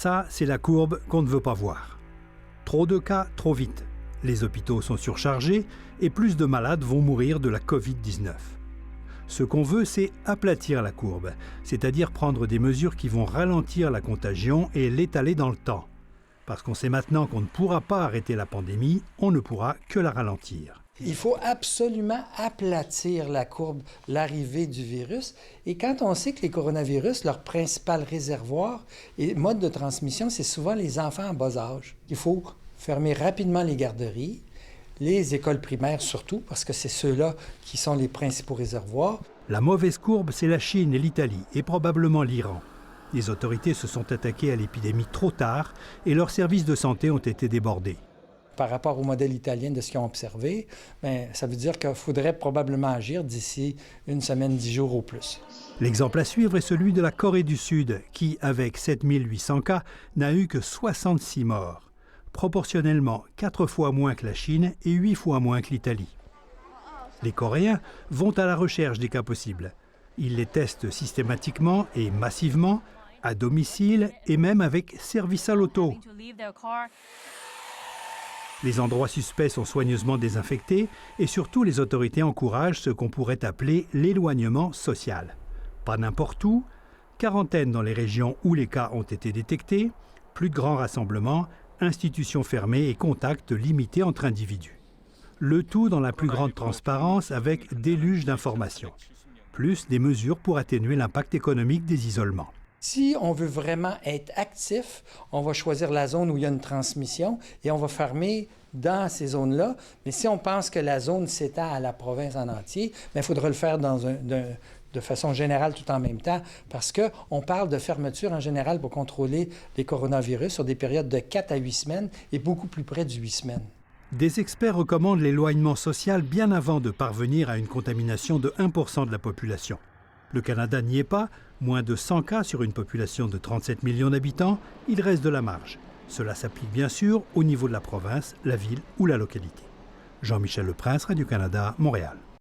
Ça, c'est la courbe qu'on ne veut pas voir. Trop de cas, trop vite. Les hôpitaux sont surchargés et plus de malades vont mourir de la Covid-19. Ce qu'on veut, c'est aplatir la courbe, c'est-à-dire prendre des mesures qui vont ralentir la contagion et l'étaler dans le temps. Parce qu'on sait maintenant qu'on ne pourra pas arrêter la pandémie, on ne pourra que la ralentir. Il faut absolument aplatir la courbe, l'arrivée du virus. Et quand on sait que les coronavirus, leur principal réservoir et mode de transmission, c'est souvent les enfants en bas âge. Il faut fermer rapidement les garderies, les écoles primaires surtout, parce que c'est ceux-là qui sont les principaux réservoirs. La mauvaise courbe, c'est la Chine et l'Italie, et probablement l'Iran. Les autorités se sont attaquées à l'épidémie trop tard et leurs services de santé ont été débordés. Par rapport au modèle italien de ce qu'ils ont observé, ça veut dire qu'il faudrait probablement agir d'ici une semaine, 10 jours au plus. L'exemple à suivre est celui de la Corée du Sud, qui, avec 7800 cas, n'a eu que 66 morts. Proportionnellement 4 fois moins que la Chine et 8 fois moins que l'Italie. Les Coréens vont à la recherche des cas possibles. Ils les testent systématiquement et massivement, à domicile et même avec service à l'auto. Les endroits suspects sont soigneusement désinfectés et surtout les autorités encouragent ce qu'on pourrait appeler l'éloignement social. Pas n'importe où, quarantaine dans les régions où les cas ont été détectés, plus de grands rassemblements, institutions fermées et contacts limités entre individus. Le tout dans la plus grande transparence avec déluge d'informations, plus des mesures pour atténuer l'impact économique des isolements. Si on veut vraiment être actif, on va choisir la zone où il y a une transmission et on va fermer dans ces zones-là. Mais si on pense que la zone s'étend à la province en entier, il faudra le faire de façon générale tout en même temps parce qu'on parle de fermeture en général pour contrôler les coronavirus sur des périodes de 4 à 8 semaines et beaucoup plus près de 8 semaines. Des experts recommandent l'éloignement social bien avant de parvenir à une contamination de 1% de la population. Le Canada n'y est pas, moins de 100 cas sur une population de 37 millions d'habitants, il reste de la marge. Cela s'applique bien sûr au niveau de la province, la ville ou la localité. Jean-Michel Leprince, Radio-Canada, Montréal.